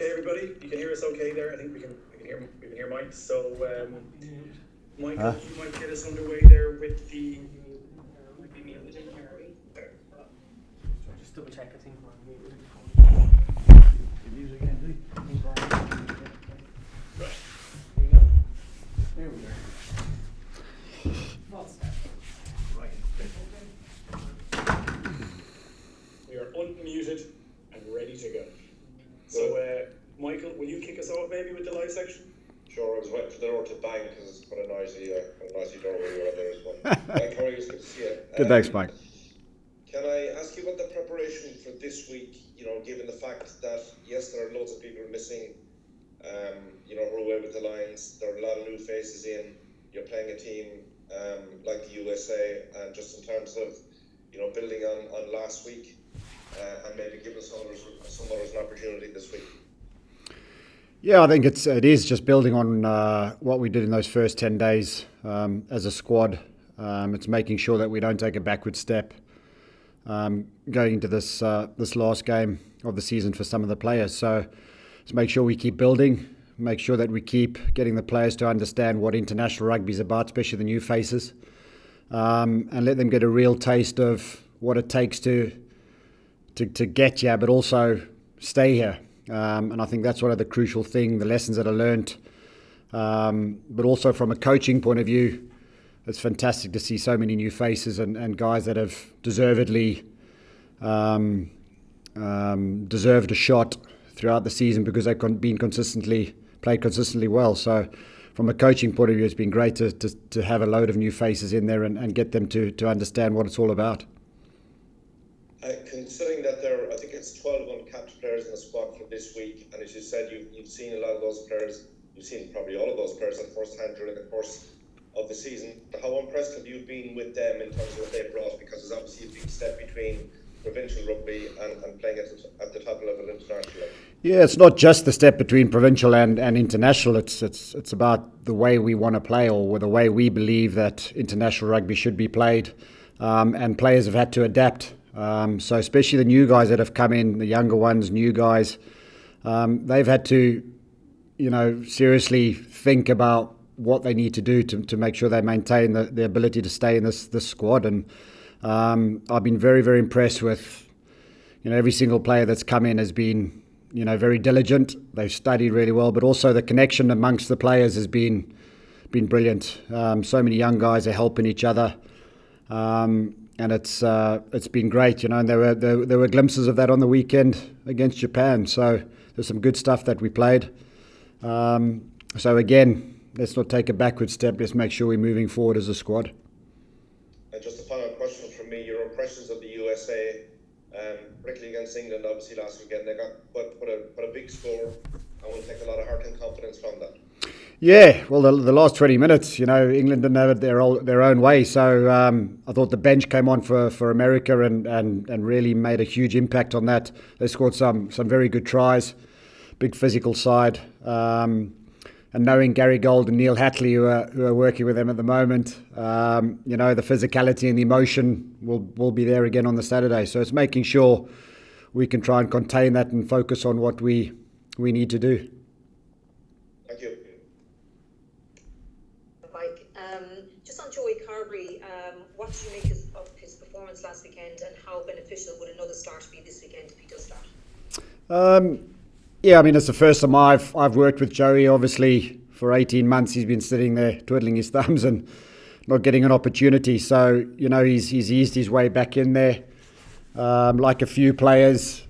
Okay, everybody, you can hear us okay there. I think we can hear Mike. So, Michael, you might get us underway there with the. Just double check. I think we're on mute. Right. There we go. Right. We are unmuted and ready to go. So, Michael, will you kick us off maybe with the live section? Sure, I was waiting for the door to bang because it's quite a noisy door where you are there as well. Mike, how are you? It's good to see you. Good, thanks, Mike. Can I ask you about the preparation for this week? You know, given the fact that, yes, there are loads of people missing, who are away with the Lions. There are a lot of new faces in. You're playing a team like the USA, and just in terms of, building on last week and maybe giving some others an opportunity this week. Yeah, I think it is just building on what we did in those first 10 days as a squad. It's making sure that we don't take a backward step going into this last game of the season for some of the players. So let's make sure we keep building, make sure that we keep getting the players to understand what international rugby is about, especially the new faces, and let them get a real taste of what it takes to get here, but also stay here. And I think that's one of the crucial things, the lessons that I learned. But also from a coaching point of view, it's fantastic to see so many new faces and guys that have deservedly deserved a shot throughout the season because they've played consistently well. So from a coaching point of view, it's been great to have a load of new faces in there and get them to understand what it's all about. Considering that I think it's 12 uncapped players in the squad for this week, and as you said, you've seen a lot of those players, you've seen probably all of those players at first hand during the course of the season. How impressed have you been with them in terms of what they brought? Because there's obviously a big step between provincial rugby and playing at the top level internationally. Yeah, it's not just the step between provincial and international. It's about the way we want to play, or the way we believe that international rugby should be played, and players have had to adapt. So especially the new guys that have come in, the younger ones, new guys, they've had to, seriously think about what they need to do to make sure they maintain the ability to stay in this squad. And I've been very, very impressed with, every single player that's come in has been, very diligent. They've studied really well, but also the connection amongst the players has been brilliant. So many young guys are helping each other. And it's been great, and there were glimpses of that on the weekend against Japan. So there's some good stuff that we played. So again, let's not take a backward step. Let's make sure we're moving forward as a squad. And just a final question from me: your impressions of the USA, particularly against England, obviously last weekend, they got put a big score, and will take a lot of heart and confidence from that. Yeah, well, the last 20 minutes, England didn't have it their own way. So I thought the bench came on for America and really made a huge impact on that. They scored some very good tries, big physical side. And knowing Gary Gold and Neil Hatley, who are working with them at the moment, the physicality and the emotion will be there again on the Saturday. So it's making sure we can try and contain that and focus on what we need to do. Thank you. Just on Joey Carberry, what did you make of his performance last weekend, and how beneficial would another start be this weekend if he does start? Yeah, I mean, it's the first time I've worked with Joey. Obviously, for 18 months he's been sitting there twiddling his thumbs and not getting an opportunity. So, he's eased his way back in there. Like a few players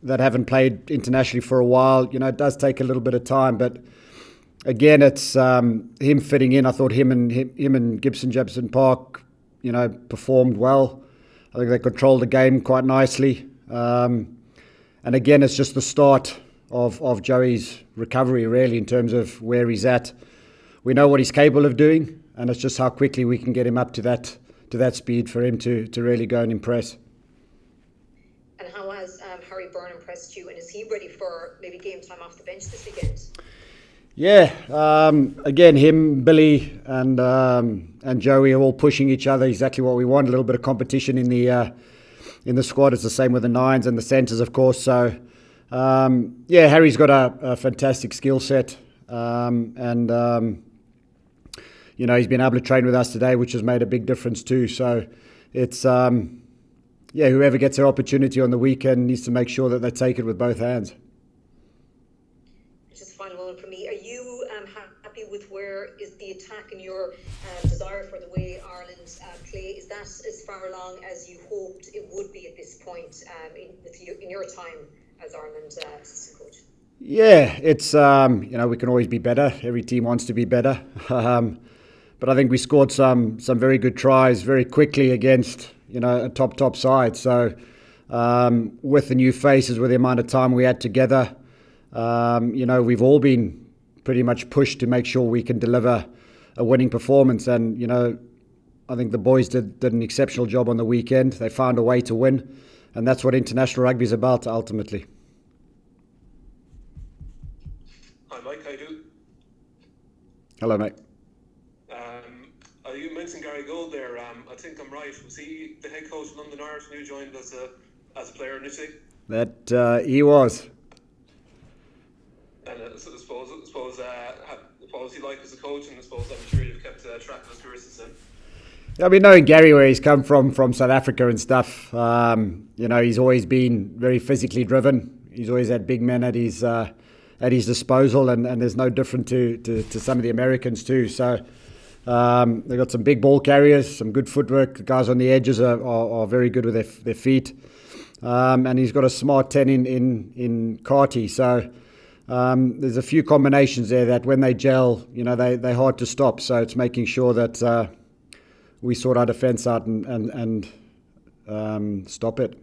that haven't played internationally for a while, it does take a little bit of time, but again, it's him fitting in. I thought him and Gibson Jepson Park, performed well. I think they controlled the game quite nicely. And again, it's just the start of Joey's recovery, really, in terms of where he's at. We know what he's capable of doing, and it's just how quickly we can get him up to that speed for him to really go and impress. And how has Harry Byrne impressed you, and is he ready for maybe game time off the bench this weekend? Yeah, again, him, Billy, and Joey are all pushing each other. Exactly what we want. A little bit of competition in the squad. It's the same with the nines and the centres, of course. So Yeah, Harry's got a fantastic skill set, and you know, he's been able to train with us today, which has made a big difference too. So it's yeah, whoever gets their opportunity on the weekend needs to make sure that they take it with both hands. Just a final one for me. Are you happy with where is the attack and your desire for the way Ireland play? Is that as far along as you hoped it would be at this point in your time as Ireland assistant coach? Yeah, it's you know, we can always be better. Every team wants to be better, but I think we scored some very good tries very quickly against, you know, a top side. So with the new faces, with the amount of time we had together, you know, we've all been pretty much pushed to make sure we can deliver a winning performance. And, you know, I think the boys did an exceptional job on the weekend. They found a way to win, and that's what international rugby is about ultimately. Hi Mike, how you doing? Hello, mate. You mentioned Gary Gold there. I think I'm right. Was he the head coach of London Irish when you joined as a player initially? That he was. And I suppose what was he like as a coach? And I suppose I'm sure you've kept track of his career since then. I mean, knowing Gary, where he's come from South Africa and stuff, you know, he's always been very physically driven. He's always had big men at his disposal, and there's no different to some of the Americans too. So they've got some big ball carriers, some good footwork. The guys on the edges are very good with their feet, and he's got a smart 10 in Carty. So there's a few combinations there that when they gel, you know, they're hard to stop. So it's making sure that we sort our defence out and stop it.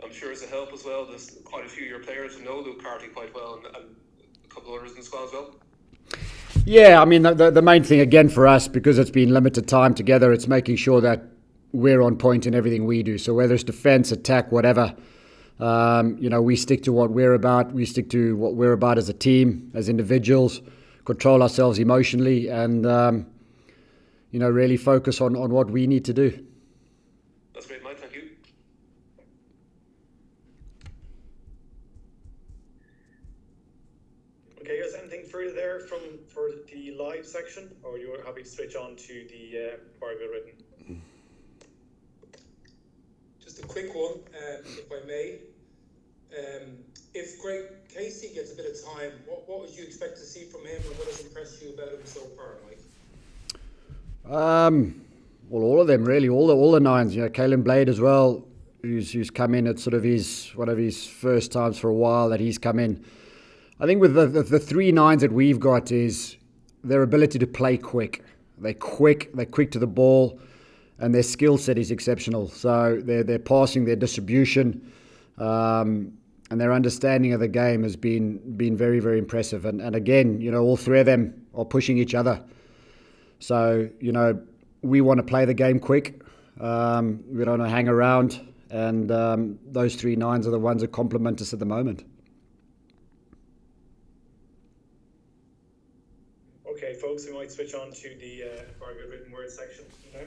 I'm sure it's a help as well. There's quite a few of your players who know Luke Carty quite well, and a couple of others in the squad as well. Yeah, I mean, the main thing again for us, because it's been limited time together, it's making sure that we're on point in everything we do. So whether it's defence, attack, whatever, you know, we stick to what we're about. We stick to what we're about as a team, as individuals, control ourselves emotionally, and you know, really focus on what we need to do. That's great, Mike. Thank you. Okay, guys, anything further there for the live section, or you're happy to switch on to the Bargo written? Just a quick one, if I may. If Greg Casey gets a bit of time, what would you expect to see from him, and what has impressed you about him so far, Mike? Well, all of them really, all the nines. You know, Caelan Blade as well, who's come in at sort of one of his first times for a while that he's come in. I think with the three nines that we've got is their ability to play quick. They're quick to the ball, and their skill set is exceptional. So their passing, their distribution, and their understanding of the game has been very, very impressive. And again, you know, all three of them are pushing each other. So, you know, we want to play the game quick. We don't want to hang around, and those three nines are the ones that complement us at the moment. Okay, folks, we might switch on to the Bargo written word section. Okay.